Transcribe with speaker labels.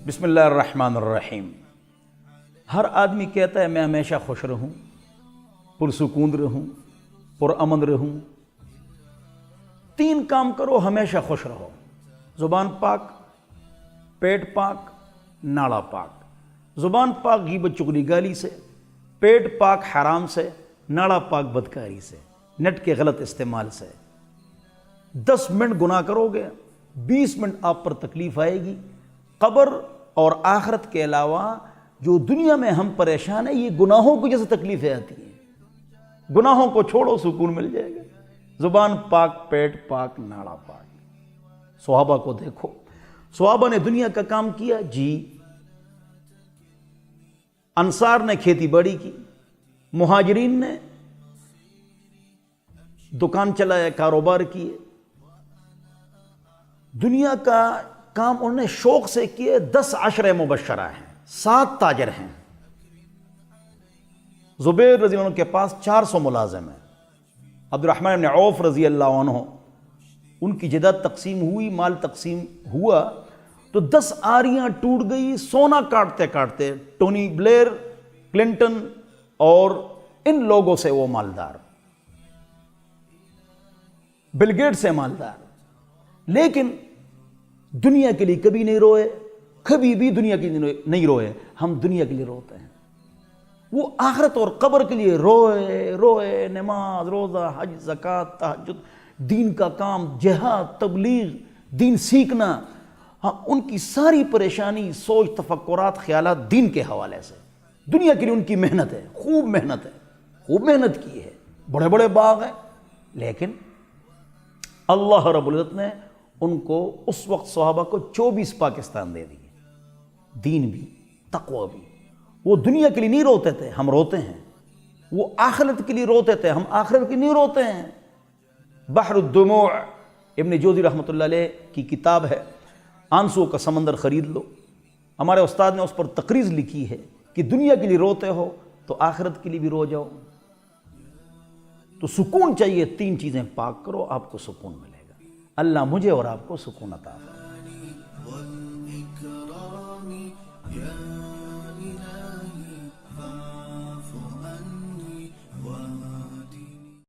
Speaker 1: بسم اللہ الرحمن الرحیم۔ ہر آدمی کہتا ہے میں ہمیشہ خوش رہوں، پرسکون رہوں، پرامن رہوں۔ تین کام کرو ہمیشہ خوش رہو: زبان پاک، پیٹ پاک، ناڑا پاک۔ زبان پاک غیبت چغلی گالی سے، پیٹ پاک حرام سے، ناڑا پاک بدکاری سے، نیٹ کے غلط استعمال سے۔ 10 منٹ گناہ کرو گے، 20 منٹ آپ پر تکلیف آئے گی۔ قبر اور آخرت کے علاوہ جو دنیا میں ہم پریشان ہیں، یہ گناہوں کی جیسے تکلیفیں آتی ہیں۔ گناہوں کو چھوڑو، سکون مل جائے گا۔ زبان پاک، پیٹ پاک، ناڑا پاک۔ صحابہ کو دیکھو، صحابہ نے دنیا کا کام کیا جی۔ انصار نے کھیتی باڑی کی، مہاجرین نے دکان چلایا، کاروبار کیے۔ دنیا کا کام انہوں نے شوق سے کیے۔ 10 عشرہ مبشرہ ہیں، 7 تاجر ہیں۔ زبیر رضی اللہ عنہ کے پاس 400 ملازم ہیں۔ عبد الرحمن بن عوف رضی اللہ عنہ، ان کی جائیداد تقسیم ہوئی، مال تقسیم ہوا تو 10 آریاں ٹوٹ گئی سونا کاٹتے کاٹتے۔ ٹونی بلیئر، کلنٹن اور ان لوگوں سے وہ مالدار، بل گیٹس سے مالدار، لیکن دنیا کے لیے کبھی نہیں روئے، کبھی بھی دنیا کے لیے نہیں روئے۔ ہم دنیا کے لیے روتے ہیں، وہ آخرت اور قبر کے لیے روئے۔ نماز، روزہ، حج، زکوٰۃ، تہجد، دین کا کام، جہاد، تبلیغ، دین سیکھنا، ان کی ساری پریشانی، سوچ، تفکرات، خیالات دین کے حوالے سے۔ دنیا کے لیے ان کی محنت ہے، خوب محنت ہے، خوب محنت کی ہے، بڑے بڑے باغ ہیں، لیکن اللہ رب العزت نے ان کو اس وقت صحابہ کو 24 پاکستان دے دیے، دین بھی، تقوی بھی۔ وہ دنیا کے لیے نہیں روتے تھے، ہم روتے ہیں۔ وہ آخرت کے لیے روتے تھے، ہم آخرت کے لیے نہیں روتے ہیں۔ بحر الدموع ابن جوزی رحمۃ اللہ علیہ کی کتاب ہے، آنسو کا سمندر، خرید لو۔ ہمارے استاد نے اس پر تقریض لکھی ہے کہ دنیا کے لیے روتے ہو تو آخرت کے لیے بھی رو جاؤ۔ تو سکون چاہیے، 3 چیزیں پاک کرو، آپ کو سکون ملے گا۔ اللہ مجھے اور آپ کو سکون عطا فرمائے۔